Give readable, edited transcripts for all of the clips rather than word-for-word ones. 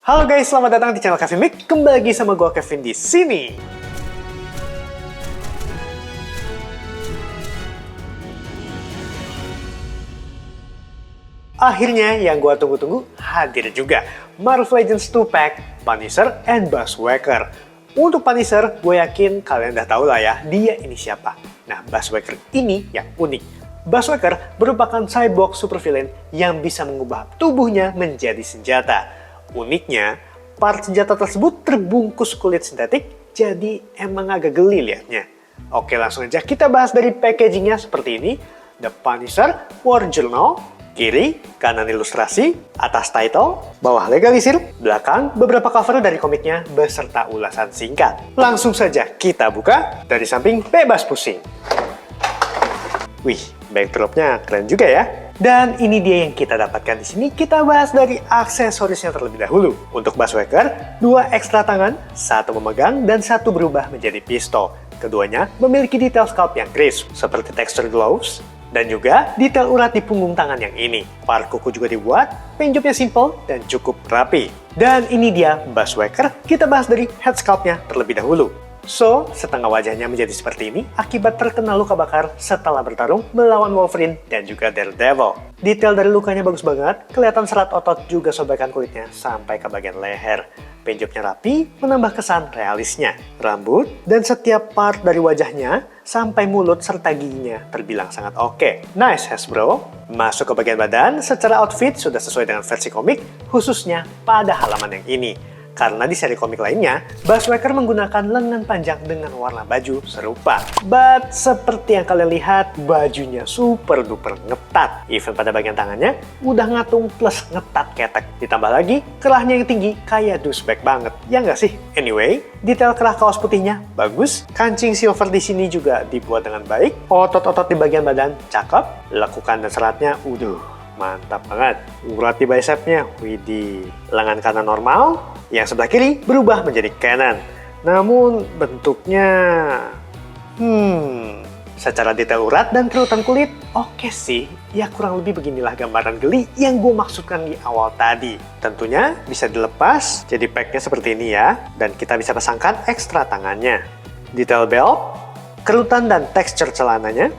Halo guys, selamat datang di channel Kevin Mic. Kembali lagi sama gue Kevin di sini. Akhirnya yang gue tunggu-tunggu hadir juga. Marvel Legends 2-Pack, Punisher, and Buzzwacker. Untuk Punisher, gue yakin kalian udah tahu lah ya, dia ini siapa. Nah, Buzzwacker ini yang unik. Buzzwacker merupakan cyborg supervillain yang bisa mengubah tubuhnya menjadi senjata. Uniknya, part senjata tersebut terbungkus kulit sintetik, jadi emang agak geli liatnya. Oke, langsung aja kita bahas dari packagingnya seperti ini. The Punisher War Journal, kiri, kanan ilustrasi, atas title, bawah legalisir, belakang beberapa cover dari komiknya beserta ulasan singkat. Langsung saja kita buka, dari samping bebas pusing. Wih, backdropnya keren juga ya. Dan ini dia yang kita dapatkan di sini. Kita bahas dari aksesorisnya terlebih dahulu. Untuk Buzzwacker, 2 ekstra tangan, 1 memegang dan 1 berubah menjadi pistol. Keduanya memiliki detail sculpt yang crisp, seperti tekstur gloves, dan juga detail urat di punggung tangan yang ini. Part kuku juga dibuat, penjupnya simple dan cukup rapi. Dan ini dia Buzzwacker, kita bahas dari head sculptnya terlebih dahulu. So, setengah wajahnya menjadi seperti ini akibat terkena luka bakar setelah bertarung melawan Wolverine dan juga Daredevil. Detail dari lukanya bagus banget, kelihatan serat otot juga sobekan kulitnya sampai ke bagian leher. Penjupnya rapi, menambah kesan realisnya. Rambut dan setiap part dari wajahnya sampai mulut serta giginya terbilang sangat oke. Nice Hasbro. Masuk ke bagian badan, secara outfit sudah sesuai dengan versi komik, khususnya pada halaman yang ini. Karena di seri komik lainnya, Buzzwacker menggunakan lengan panjang dengan warna baju serupa. But seperti yang kalian lihat, bajunya super duper ngetat. Even pada bagian tangannya, udah ngatung plus ngetat ketek. Ditambah lagi, kerahnya yang tinggi kayak douchebag banget. Ya nggak sih? Anyway, detail kerah kaos putihnya bagus. Kancing silver di sini juga dibuat dengan baik. Otot-otot di bagian badan cakep. Lekukan dan seratnya, mantap banget. Urat di bicepnya, widih. Lengan kanan normal, yang sebelah kiri berubah menjadi kanan. Namun bentuknya... secara detail urat dan kerutan kulit, oke sih. Ya kurang lebih beginilah gambaran geli yang gue maksudkan di awal tadi. Tentunya bisa dilepas, jadi packnya seperti ini ya. Dan kita bisa pasangkan ekstra tangannya. Detail belt, kerutan dan tekstur celananya,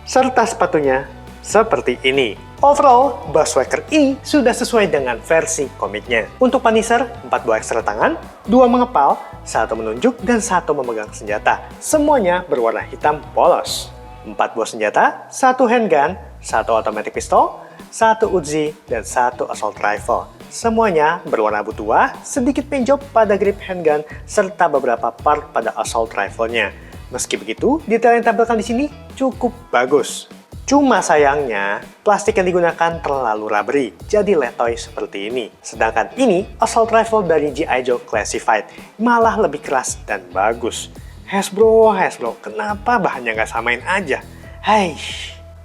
serta sepatunya seperti ini. Overall, Buzzwacker ini sudah sesuai dengan versi komiknya. Untuk Punisher, 4 buah ekstra tangan, 2 mengepal, 1 menunjuk, dan 1 memegang senjata. Semuanya berwarna hitam polos. 4 buah senjata, 1 handgun, 1 automatic pistol, 1 Uzi, dan 1 assault rifle. Semuanya berwarna abu tua, sedikit penjop pada grip handgun, serta beberapa part pada assault rifle-nya. Meski begitu, detail yang ditampilkan di sini cukup bagus. Cuma sayangnya, plastik yang digunakan terlalu rubbery, jadi letoy seperti ini. Sedangkan ini, assault rifle dari G.I. Joe Classified, malah lebih keras dan bagus. Hasbro, kenapa bahannya nggak samain aja? Hai,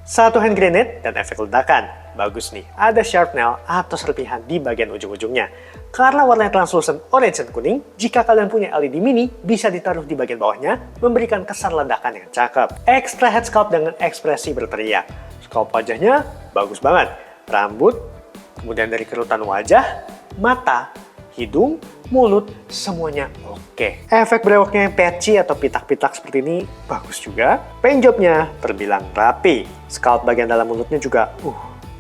1 hand grenade dan efek ledakan. Bagus nih, ada sharp nail atau serpihan di bagian ujung-ujungnya. Karena warnanya translucent orange dan kuning, jika kalian punya LED mini, bisa ditaruh di bagian bawahnya, memberikan kesan ledakan yang cakep. Extra head sculpt dengan ekspresi berteriak. Sculpt wajahnya bagus banget. Rambut, kemudian dari kerutan wajah, mata, hidung, mulut, semuanya oke. Efek brewoknya yang patchy atau pitak-pitak seperti ini bagus juga. Penjobnya terbilang rapi. Sculpt bagian dalam mulutnya juga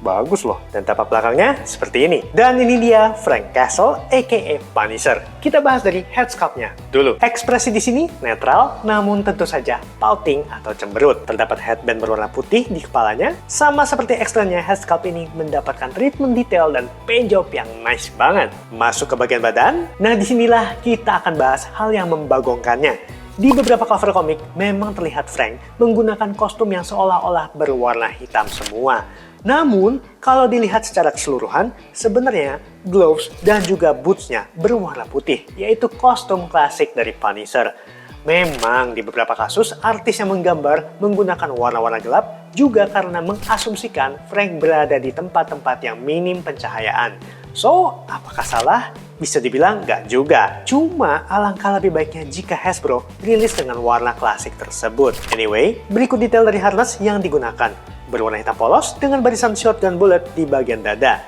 bagus loh. Dan tapak belakangnya seperti ini. Dan ini dia Frank Castle aka Punisher. Kita bahas dari head sculpt-nya dulu. Ekspresi di sini netral, namun tentu saja pouting atau cemberut. Terdapat headband berwarna putih di kepalanya. Sama seperti ekstranya, head sculpt ini mendapatkan treatment detail dan penjob yang nice banget. Masuk ke bagian badan. Nah, disinilah kita akan bahas hal yang membagongkannya. Di beberapa cover komik, memang terlihat Frank menggunakan kostum yang seolah-olah berwarna hitam semua. Namun, kalau dilihat secara keseluruhan, sebenarnya gloves dan juga bootsnya berwarna putih, yaitu kostum klasik dari Punisher. Memang di beberapa kasus, artis yang menggambar menggunakan warna-warna gelap juga karena mengasumsikan Frank berada di tempat-tempat yang minim pencahayaan. So, apakah salah? Bisa dibilang nggak juga. Cuma alangkah lebih baiknya jika Hasbro rilis dengan warna klasik tersebut. Anyway, berikut detail dari harness yang digunakan. Berwarna hitam polos dengan barisan shotgun bullet di bagian dada.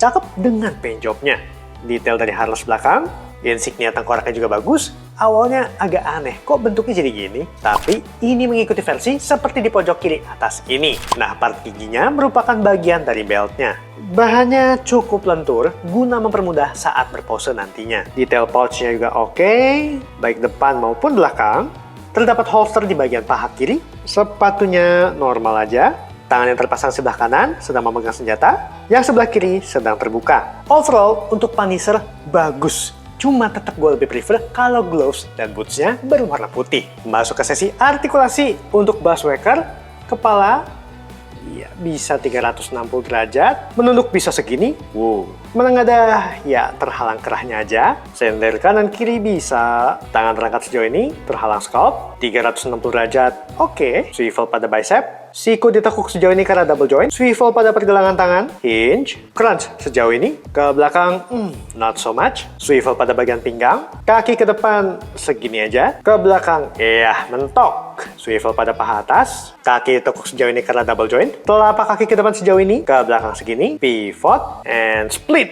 Cakep dengan paint jobnya. detail dari harness belakang, insignia tengkoraknya juga bagus. Awalnya agak aneh, kok bentuknya jadi gini? Tapi ini mengikuti versi seperti di pojok kiri atas ini. Nah, part giginya merupakan bagian dari beltnya. Bahannya cukup lentur, guna mempermudah saat berpose nantinya. Detail pouchnya juga oke, baik depan maupun belakang. Terdapat holster di bagian paha kiri, sepatunya normal aja. Tangan yang terpasang sebelah kanan sedang memegang senjata, yang sebelah kiri sedang terbuka. Overall, untuk Punisher bagus. Cuma tetap gue lebih prefer kalau gloves dan bootsnya berwarna putih. Masuk ke sesi artikulasi. Untuk Bushwhacker, kepala ya bisa 360 derajat, menunduk bisa segini, menengadah ya terhalang kerahnya aja, sender kanan kiri bisa, tangan terangkat sejauh ini, terhalang scalp, 360 derajat, oke. Swivel pada bicep, siku ditekuk sejauh ini karena double joint, swivel pada pergelangan tangan, hinge, crunch sejauh ini, ke belakang, not so much, swivel pada bagian pinggang, kaki ke depan segini aja, ke belakang, mentok, swivel pada paha atas, kaki ditekuk sejauh ini karena double joint, telapak kaki ke depan sejauh ini, ke belakang segini, pivot, and split.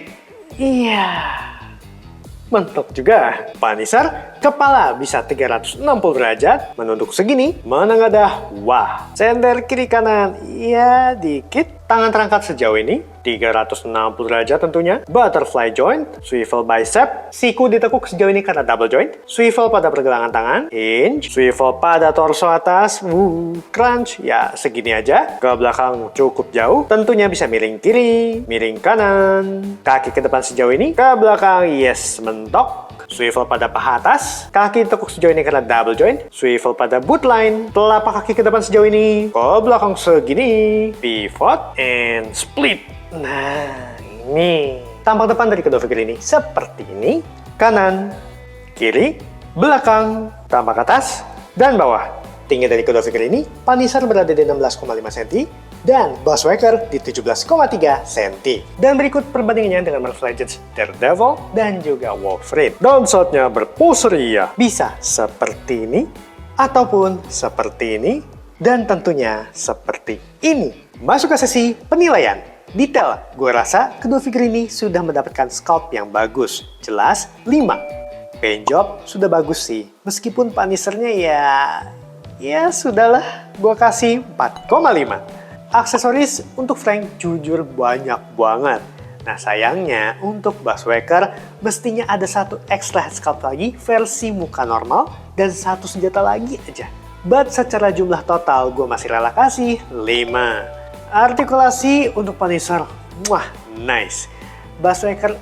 Mentok juga. Punisher, kepala bisa 360 derajat, menunduk segini, menengadah, sender kiri kanan, dikit, tangan terangkat sejauh ini, 360 derajat tentunya, butterfly joint, swivel bicep, siku ditekuk sejauh ini karena double joint, swivel pada pergelangan tangan, hinge, swivel pada torso atas, crunch, segini aja, ke belakang cukup jauh, tentunya bisa miring kiri, miring kanan, kaki ke depan sejauh ini, ke belakang, mentok, swivel pada paha atas, kaki tekuk sejauh ini karena double joint, swivel pada boot line, telapak kaki ke depan sejauh ini, ke belakang segini, pivot, and split. Nah, ini tampak depan dari kedua figure ini seperti ini, kanan, kiri, belakang, tampak atas, dan bawah. Tinggi dari kedua figure ini, Punisher berada di 16,5 cm, dan Bushwhacker di 17,3 cm. Dan berikut perbandingannya dengan Marvel Legends Daredevil dan juga Wolverine. Down shotnya berpose ria. Bisa seperti ini, ataupun seperti ini, dan tentunya seperti ini. Masuk ke sesi penilaian. Detail, gue rasa kedua figure ini sudah mendapatkan sculpt yang bagus. Jelas 5. Paint job sudah bagus sih. Meskipun Punisher-nya ya sudahlah, gue kasih 4,5. Aksesoris untuk Frank jujur banyak banget. Nah sayangnya untuk Bushwhacker mestinya ada satu extra head sculpt lagi versi muka normal dan satu senjata lagi aja. But secara jumlah total gue masih rela kasih 5. Artikulasi untuk Punisher, nice. Bushwhacker,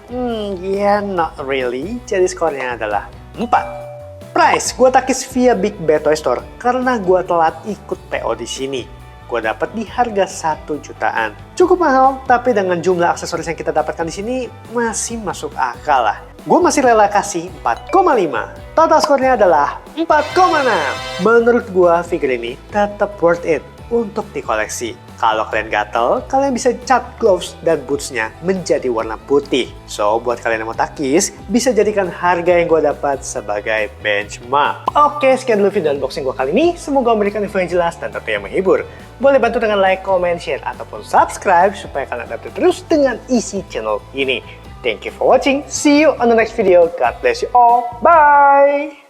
not really. Jadi skornya adalah 4. Price, gue takis via Big Bad Toy Store karena gue telat ikut PO di sini. Gue dapat di harga 1 jutaan. Cukup mahal, tapi dengan jumlah aksesoris yang kita dapatkan di sini masih masuk akal lah. Gue masih rela kasih 4,5. Total skornya adalah 4,6. Menurut gue figure ini tetap worth it untuk dikoleksi. Kalau kalian gatel, kalian bisa cat gloves dan bootsnya menjadi warna putih. So, buat kalian yang mau takis, bisa jadikan harga yang gue dapat sebagai benchmark. Oke, sekian dulu video unboxing gue kali ini. Semoga memberikan info yang jelas dan tentunya menghibur. Boleh bantu dengan like, comment, share, ataupun subscribe supaya kalian update terus dengan isi channel ini. Thank you for watching. See you on the next video. God bless you all. Bye!